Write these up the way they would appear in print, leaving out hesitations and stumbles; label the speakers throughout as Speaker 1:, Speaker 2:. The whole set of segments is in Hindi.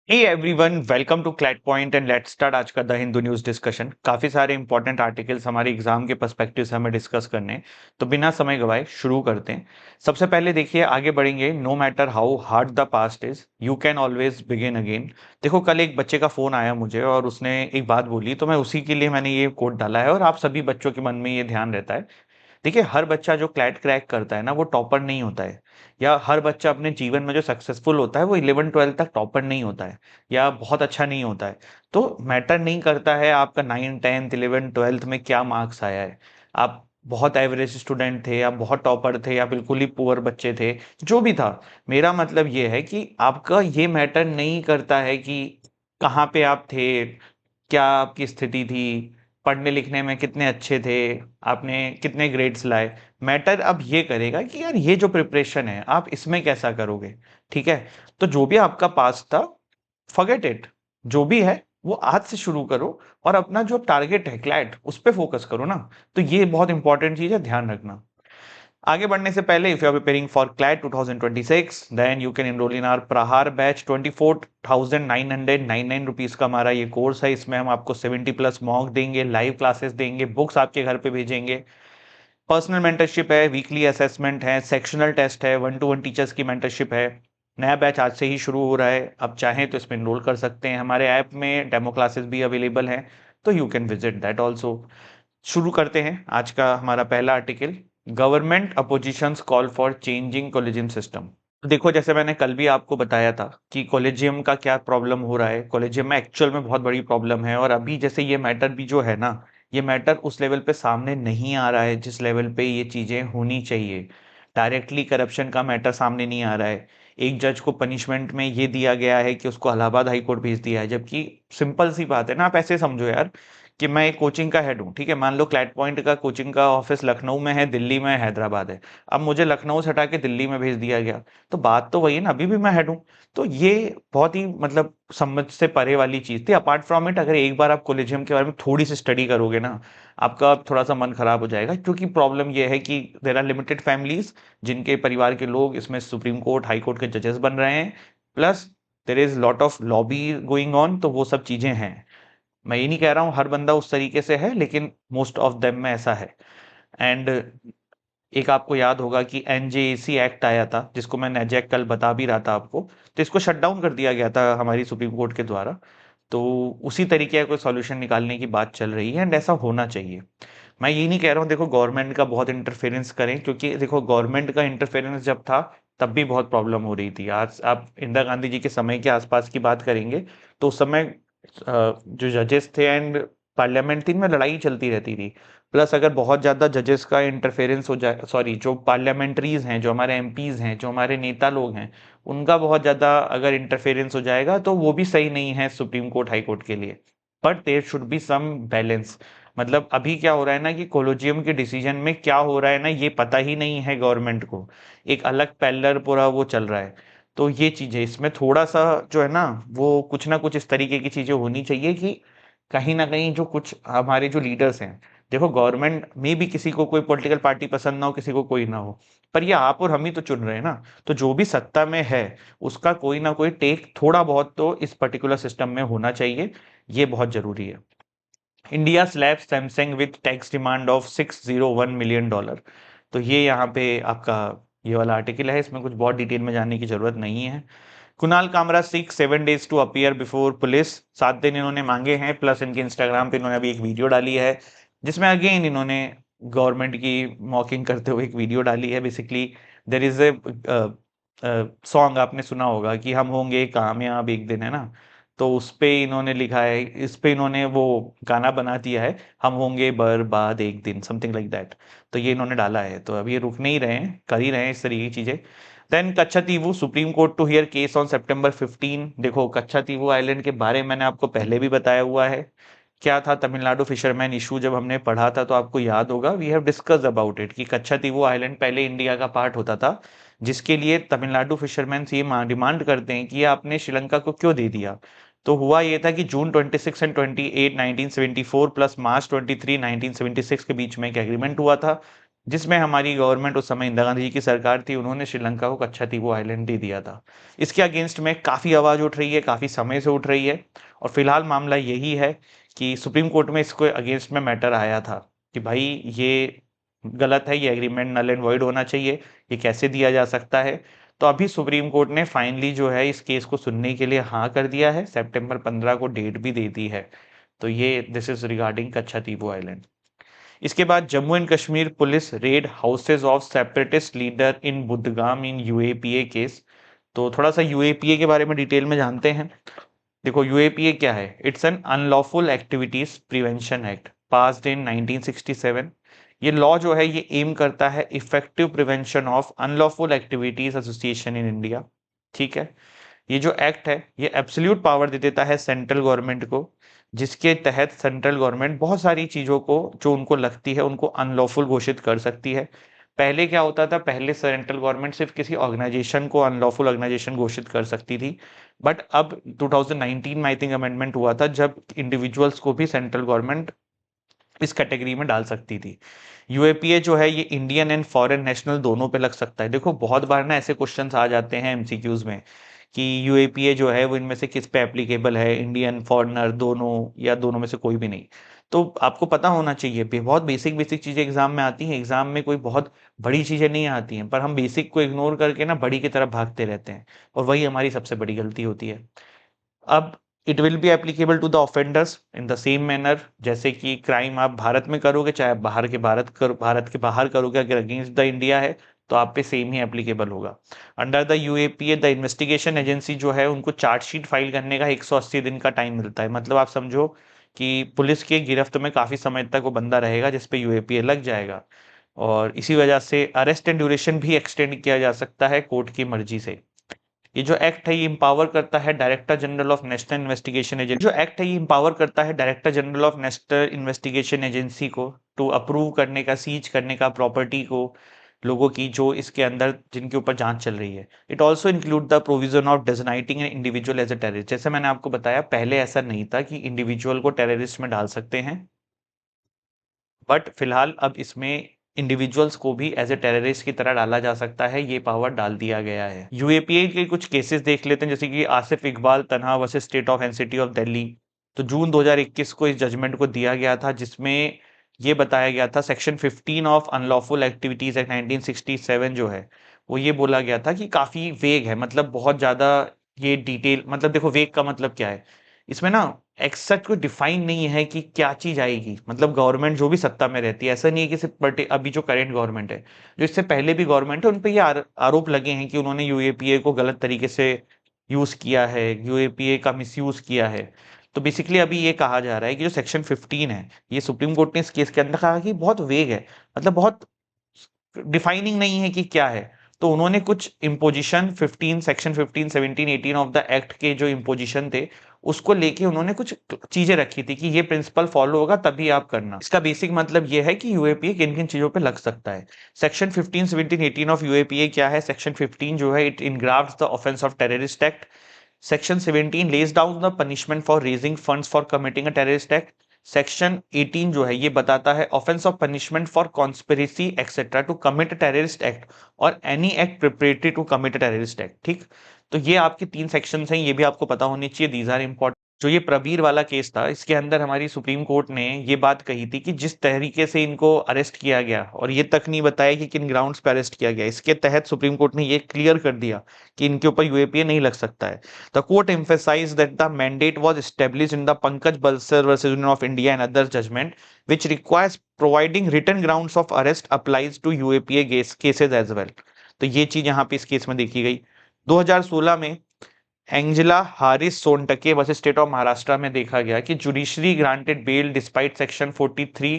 Speaker 1: Hey everyone, welcome to CLAT point and let's start आज का द हिंदू न्यूज़ डिस्कशन। काफ़ी सारे इंपॉर्टेंट आर्टिकल्स हमारे एग्जाम के पर्सपेक्टिव से हमें डिस्कस करने हैं, तो बिना समय गवाए शुरू करते हैं। सबसे पहले देखिए, आगे बढ़ेंगे। No matter how hard the past is, you can always begin again. देखो, कल एक बच्चे का फ़ोन आया मुझे और उसने एक बात बोली, तो मैं उसी के लिए मैंने ये कोट डाला है और आप सभी बच्चों के मन में ये ध्यान रहता है। देखिए, हर बच्चा जो क्लैट क्रैक करता है ना, वो टॉपर नहीं होता है। या हर बच्चा अपने जीवन में जो सक्सेसफुल होता है, वो 11-12 तक टॉपर नहीं होता है या बहुत अच्छा नहीं होता है। तो मैटर नहीं करता है आपका 9, 10, 11, 12 में क्या मार्क्स आया है। आप बहुत एवरेज स्टूडेंट थे, आप बहुत टॉपर थे या बिल्कुल ही पुअर बच्चे थे, जो भी था। मेरा मतलब ये है कि आपका ये मैटर नहीं करता है कि कहाँ पे आप थे, क्या आपकी स्थिति थी, पढ़ने लिखने में कितने अच्छे थे, आपने कितने ग्रेड्स लाए। मैटर अब ये करेगा कि यार ये जो प्रिपरेशन है आप इसमें कैसा करोगे। ठीक है, तो जो भी आपका पास्ट था, फॉरगेट इट। जो भी है वो आज से शुरू करो और अपना जो टारगेट है क्लैट, उस पे फोकस करो ना। तो ये बहुत इंपॉर्टेंट चीज है, ध्यान रखना। आगे बढ़ने से पहले, if you are preparing for CLAT 2026, then you can enrol in our Prahar batch. 24,999 rupees का हमारा ये कोर्स है। इसमें हम आपको 70 प्लस मॉक देंगे, लाइव क्लासेस देंगे, बुक्स आपके घर पे भेजेंगे, पर्सनल मेंटरशिप है, वीकली असेसमेंट है, सेक्शनल टेस्ट है, 1-to-1 टीचर्स की मेंटरशिप है। नया बैच आज से ही शुरू हो रहा है, आप चाहें तो इसमें एनरोल कर सकते हैं। हमारे ऐप में डेमो क्लासेस भी अवेलेबल हैं, तो you can visit that also. शुरू करते हैं आज का हमारा पहला article. Government oppositions call for changing collegium system. तो देखो, जैसे मैंने कल भी आपको बताया था कि कॉलेजियम का क्या प्रॉब्लम हो रहा है। कॉलेजियम में एक्चुअल में बहुत बड़ी प्रॉब्लम है, और अभी जैसे ये मैटर भी जो है ना, ये मैटर उस लेवल पे सामने नहीं आ रहा है जिस लेवल पे ये चीजें होनी चाहिए। डायरेक्टली करप्शन का मैटर सामने नहीं आ रहा है। एक जज को पनिशमेंट में ये दिया गया है कि उसको इलाहाबाद हाई कोर्ट भेज दिया है, जबकि सिंपल सी बात है ना। आप ऐसे समझो यार कि मैं एक कोचिंग का हेड हूँ, ठीक है। मान लो क्लैट पॉइंट का कोचिंग का ऑफिस लखनऊ में है, दिल्ली में, हैदराबाद है। अब मुझे लखनऊ से हटा के दिल्ली में भेज दिया गया, तो बात तो वही है ना, अभी भी मैं हेड हूँ। तो ये बहुत ही मतलब समझ से परे वाली चीज थी। अपार्ट फ्रॉम इट, अगर एक बार आप कॉलेजियम के बारे में थोड़ी सी स्टडी करोगे ना, आपका थोड़ा सा मन खराब हो जाएगा। क्योंकि प्रॉब्लम ये है कि देर आर लिमिटेड फैमिलीज जिनके परिवार के लोग इसमें सुप्रीम कोर्ट, हाई कोर्ट के जजेस बन रहे हैं। Plus there is lot of lobby going on, तो वो सब चीजें हैं। मैं ये नहीं कह रहा हूँ हर बंदा उस तरीके से है, लेकिन मोस्ट ऑफ देम में ऐसा है। एंड एक आपको याद होगा कि एनजेएसी एक्ट आया था, जिसको मैं नैजेक कल बता भी रहा था आपको। तो इसको शट डाउन कर दिया गया था हमारी सुप्रीम कोर्ट के द्वारा। तो उसी तरीके का कोई सॉल्यूशन निकालने की बात चल रही है, एंड ऐसा होना चाहिए। मैं ये नहीं कह रहा हूँ देखो गवर्नमेंट का बहुत इंटरफेरेंस करें, क्योंकि देखो गवर्नमेंट का इंटरफेरेंस जब था तब भी बहुत प्रॉब्लम हो रही थी। आज आप इंदिरा गांधी जी के समय के आसपास की बात करेंगे, तो उस समय जो जजेस थे एंड पार्लियामेंट थी, इनमें लड़ाई चलती रहती थी। प्लस अगर बहुत ज़्यादा जजेस का इंटरफेरेंस हो जाए, सॉरी, जो पार्लियामेंट्रीज हैं, जो हमारे एमपीज हैं, जो हमारे नेता लोग हैं, उनका बहुत ज़्यादा अगर इंटरफेरेंस हो जाएगा, तो वो भी सही नहीं है सुप्रीम कोर्ट, हाई कोर्ट के लिए। But there should be some balance. मतलब अभी क्या हो रहा है ना कि कोलोजियम के डिसीजन में क्या हो रहा है ना, ये पता ही नहीं है गवर्नमेंट को। एक अलग पैरेलल पूरा वो चल रहा है। तो ये चीजें इसमें थोड़ा सा जो है ना कुछ इस तरीके की चीजें होनी चाहिए कि कहीं ना कहीं जो कुछ हमारे जो लीडर्स हैं, देखो गवर्नमेंट में भी किसी को कोई पॉलिटिकल पार्टी पसंद ना हो, किसी को कोई ना हो, पर ये आप और हम ही तो चुन रहे हैं ना। तो जो भी सत्ता में है, उसका कोई ना कोई टेक थोड़ा बहुत तो इस पर्टिकुलर सिस्टम में होना चाहिए। ये बहुत जरूरी है। India slab Samsung with tax demand of $601 million. तो ये यहाँ पे आपका ये वाला आर्टिकल है, इसमें कुछ बहुत डिटेल में जानने की जरूरत नहीं है। Kunal Kamra seek 7 days to appear before police. 7 दिन इन्होंने मांगे हैं, प्लस इनके इंस्टाग्राम पे इन्होंने अभी एक वीडियो डाली है, जिसमें अगेन इन्होंने गवर्नमेंट की मॉकिंग करते हुए एक वीडियो डाली है। Basically there is a song, आपने सुना होगा कि हम होंगे कामयाब एक दिन, है ना। तो उस पे इन्होंने लिखा है, इस पे इन्होंने वो गाना बना दिया है, हम होंगे बर्बाद एक दिन, समथिंग लाइक दैट। तो ये इन्होंने डाला है, तो अभी ये रुक नहीं रहे हैं, कर ही रहे हैं इस तरीके की चीजें। Then Katchatheevu Supreme Court to hear case on September 15। देखो, कच्छतीवू आइलैंड के बारे में मैंने आपको पहले भी बताया हुआ है। क्या था तमिलनाडु फिशरमैन इशू, जब हमने पढ़ा था तो आपको याद होगा, we have discussed about it, कि कच्छतीवू आइलैंड पहले इंडिया का पार्ट होता था, जिसके लिए तमिलनाडु फिशरमैन से ये डिमांड करते हैं कि ये आपने श्रीलंका को क्यों दे दिया। तो हुआ ये था कि जून 26 एंड 28 1974 प्लस मार्च 23 1976 के बीच में एक एग्रीमेंट हुआ था, जिसमें हमारी गवर्नमेंट उस समय इंदिरा गांधी जी की सरकार थी, उन्होंने श्रीलंका को कच्छातीपू आइलैंड दे दिया था। इसके अगेंस्ट में काफ़ी आवाज़ उठ रही है, काफ़ी समय से उठ रही है, और फिलहाल मामला यही है कि सुप्रीम कोर्ट में इसको अगेंस्ट में मैटर आया था कि भाई ये गलत है, ये एग्रीमेंट नल एंड वॉइड होना चाहिए, ये कैसे दिया जा सकता है। तो अभी सुप्रीम कोर्ट ने फाइनली जो है इस केस को सुनने के लिए हाँ कर दिया है, सितंबर 15 को डेट भी दे दी है। तो ये this is regarding Katchatheevu island. इसके बाद Jammu and Kashmir police raid houses of separatist leader in Budgam in UAPA case. तो थोड़ा सा यूएपीए के बारे में डिटेल में जानते हैं। देखो यूएपीए क्या है, it's an unlawful activities prevention act passed in 1967। ये लॉ जो है ये एम करता है effective prevention of unlawful activities association in India. ठीक है, ये जो एक्ट है ये एब्सोल्यूट पावर दे देता है सेंट्रल गवर्नमेंट को, जिसके तहत सेंट्रल गवर्नमेंट बहुत सारी चीज़ों को जो उनको लगती है उनको अनलॉफुल घोषित कर सकती है। पहले क्या होता था, पहले सेंट्रल गवर्नमेंट सिर्फ किसी ऑर्गेनाइजेशन को अनलॉफुल ऑर्गेनाइजेशन घोषित कर सकती थी, बट अब 2019 में आई थिंक अमेंडमेंट हुआ था जब इंडिविजुअल्स को भी सेंट्रल गवर्नमेंट इस कैटेगरी में डाल सकती थी। यूएपीए जो है ये इंडियन एंड फॉरेन नेशनल दोनों पे लग सकता है। देखो बहुत बार ना ऐसे क्वेश्चंस आ जाते हैं एमसीक्यूज में कि यूएपीए जो है वो इनमें से किस पे एप्लीकेबल है, इंडियन फॉरेनर दोनों या दोनों में से कोई भी नहीं। तो आपको पता होना चाहिए, बहुत बेसिक बेसिक चीजें एग्जाम में आती हैं, एग्जाम में कोई बहुत बड़ी चीजें नहीं आती हैं, पर हम बेसिक को इग्नोर करके ना बड़ी की तरफ भागते रहते हैं, और वही हमारी सबसे बड़ी गलती होती है। अब it will be applicable to the offenders in the same manner, जैसे कि क्राइम आप भारत में करोगे चाहे आप भारत के बाहर करोगे, अगर अगेंस्ट द इंडिया है तो आप पे सेम ही एप्लीकेबल होगा। Under the UAPA the investigation agency जो है उनको चार्जशीट फाइल करने का 180 दिन का टाइम मिलता है। मतलब आप समझो कि पुलिस के गिरफ्त में काफी समय तक वो बंदा रहेगा जिसपे यूएपीए लग जाएगा, और इसी वजह से अरेस्ट एंड ड्यूरेशन भी एक्सटेंड किया जा सकता है कोर्ट की मर्जी से। ये जो एक्ट है ये इंपावर करता है director general of national Investigation agency, जो एक्ट है ये इंपावर करता है director general of national Investigation agency को टू अप्रूव करने का, सीज करने का प्रॉपर्टी को, लोगों की जो इसके अंदर जिनके ऊपर जांच चल रही है। It also include the provision of designating an individual as a terrorist. जैसे मैंने आपको बताया पहले ऐसा नहीं था कि इंडिविजुअल को टेररिस्ट में डाल सकते हैं, बट फिलहाल अब इसमें इंडिविजुअल्स को भी एज ए टेररिस्ट की तरह डाला जा सकता है, ये पावर डाल दिया गया है। यूएपीए के कुछ केसेस देख लेते हैं, जैसे कि आसिफ इकबाल तन्हा versus state of NCT of Delhi. तो जून 2021 को इस जजमेंट को दिया गया था, जिसमें ये बताया गया था section 15 of unlawful activities act 1967 जो है वो ये बोला गया था कि काफी वेग है, मतलब बहुत ज्यादा ये डिटेल, मतलब देखो वेग का मतलब क्या है, इसमें ना एक्सैक्ट कोई डिफाइन नहीं है कि क्या चीज आएगी। मतलब गवर्नमेंट जो भी सत्ता में रहती है, ऐसा नहीं है कि सिर्फ अभी जो करेंट गवर्नमेंट है, जो इससे पहले भी गवर्नमेंट है, उन पे ये आरोप लगे हैं कि उन्होंने यूएपीए को गलत तरीके से यूज किया है, यूएपीए का मिसयूज किया है। तो बेसिकली अभी ये कहा जा रहा है कि जो सेक्शन 15 है, ये सुप्रीम कोर्ट ने इस केस के अंदर कहा कि बहुत वेग है, मतलब बहुत डिफाइनिंग नहीं है कि क्या है। तो उन्होंने कुछ imposition 15 section 15 17 18 of the act के जो इम्पोजिशन थे उसको लेके उन्होंने कुछ चीजें रखी थी कि ये प्रिंसिपल फॉलो होगा तभी आप करना। इसका बेसिक मतलब ये है कि यूएपीए किन किन चीजों पे लग सकता है। सेक्शन 15 17 18 ऑफ यूएपीए क्या है, सेक्शन 15 जो है it engrafts the offence of terrorist act. Section 17 lays down the punishment for raising funds for committing a terrorist act. Section 18 जो है ये बताता है offence of punishment for conspiracy etcetera to commit terrorist act और any act preparatory to commit terrorist act. ठीक, तो ये आपके 3 सेक्शंस हैं, ये भी आपको पता होनी चाहिए, दीज आर इंपॉर्टेंट। जो ये प्रबीर वाला केस था इसके अंदर हमारी सुप्रीम कोर्ट ने ये बात कही थी कि जिस तरीके से इनको अरेस्ट किया गया, और ये तक नहीं बताया कि किन ग्राउंड्स पे अरेस्ट किया गया, इसके तहत सुप्रीम कोर्ट ने ये क्लियर कर दिया कि इनके ऊपर यूएपीए नहीं लग सकता है। The court emphasized that the mandate was established in the Pankaj Balsar versus Union of India and other judgment, which requires providing written grounds of arrest applies to UAPA cases as well। तो ये चीज यहाँ पे इस केस में देखी गई। 2016 में Angela Harris Sontakke versus state of Maharashtra में देखा गया कि judiciary granted bail despite section 43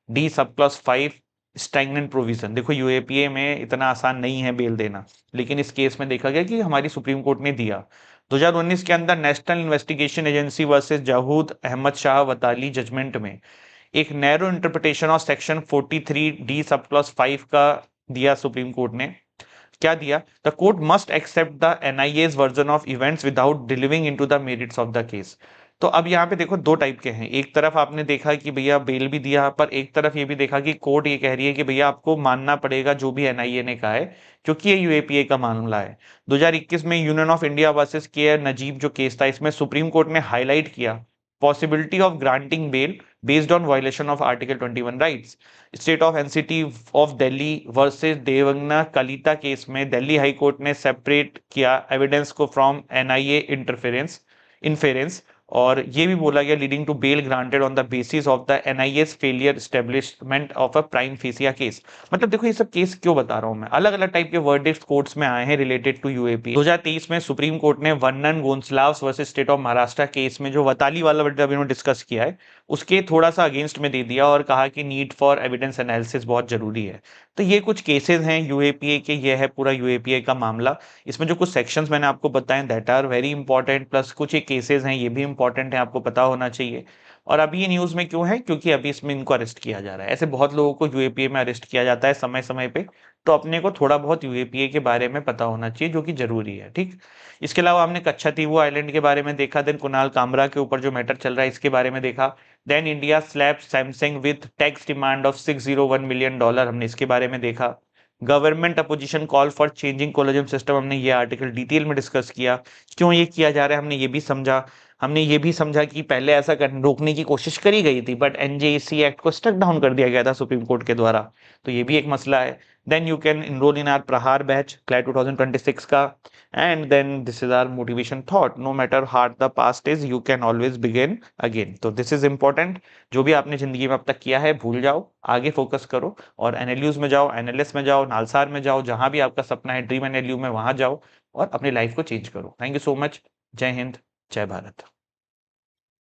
Speaker 1: D sub clause 5 stagnant provision. देखो यूएपीए में इतना आसान नहीं है बेल देना, लेकिन इस केस में देखा गया कि हमारी सुप्रीम कोर्ट ने दिया। 2019 के अंदर National Investigation Agency versus Zahoor Ahmad Shah Watali judgement में एक narrow interpretation of section 43 D sub clause 5 का दिया सुप्रीम कोर्ट ने। क्या दिया, the court must accept the NIA's version of events without delving into the merits of the case. तो अब यहाँ पे देखो दो टाइप के हैं, एक तरफ आपने देखा कि भैया बेल भी दिया, पर एक तरफ ये भी देखा कि कोर्ट ये कह रही है कि भैया आपको मानना पड़ेगा जो भी एनआईए ने कहा है, क्योंकि ये यूएपीए का मामला है। 2021 में Union of India versus K R Najeeb जो केस था, इसमें सुप्रीम कोर्ट ने हाईलाइट किया possibility of granting bail based on violation of article 21 rights. State of NCT of Delhi versus Devangana Kalita case में दिल्ली हाई कोर्ट ने सेपरेट किया एविडेंस को फ्रॉम एनआईए इंटरफेरेंस इन्फेरेंस, और ये भी बोला गया leading to bail granted on the basis of the NIA's failure establishment of a prime fascia case. मतलब देखो ये सब केस क्यों बता रहा हूं मैं, अलग अलग टाइप के वर्डिक्ट कोर्ट्स में आए हैं रिलेटेड टू यूएपी। 2023 में सुप्रीम कोर्ट ने Vernon Gonsalves versus state of Maharashtra case में जो वताली वाला वर्ड अभी डिस्कस किया है उसके थोड़ा सा अगेंस्ट में दे दिया और कहा कि नीड फॉर एविडेंस एनालिसिस बहुत जरूरी है। तो ये कुछ केसेस हैं यूएपीए के, ये है पूरा यूएपीए का मामला। इसमें जो कुछ सेक्शंस मैंने आपको बताए that are very important, plus कुछ एक केसेस हैं ये भी इंपॉर्टेंट है, आपको पता होना चाहिए। और अभी ये न्यूज में क्यों है, क्योंकि अभी इसमें इनको अरेस्ट किया जा रहा है। ऐसे बहुत लोगों को यूएपीए में अरेस्ट किया जाता है समय समय पे, तो अपने को थोड़ा बहुत यूएपीए के बारे में पता होना चाहिए जो कि जरूरी है, ठीक। इसके अलावा हमने कच्छातीवू आइलैंड के बारे में देखा, देन कुणाल कामरा के ऊपर जो मैटर चल रहा है इसके बारे में देखा, then India slap Samsung with tax demand of $601 million, हमने इसके बारे में देखा। Government opposition call for changing collegium system, हमने ये आर्टिकल डिटेल में डिस्कस किया, क्यों ये किया जा रहा है हमने ये भी समझा। हमने ये भी समझा कि पहले ऐसा रोकने की कोशिश करी गई थी बट एनजेसी एक्ट को स्टक डाउन कर दिया गया था सुप्रीम कोर्ट के द्वारा, तो ये भी एक मसला है। Then you can enrol in our Prahar batch CLAT 2026 का, and then this is our motivation thought, no matter hard the past is you can always begin again. तो दिस इज इंपॉर्टेंट, जो भी आपने जिंदगी में अब तक किया है भूल जाओ, आगे फोकस करो और एनएलयूज में जाओ, एनएलएस में जाओ, नालसार में जाओ, जहां भी आपका सपना है ड्रीम एनएलयू में वहां जाओ और अपनी लाइफ को चेंज करो। Thank you so much. जय हिंद, जय भारत।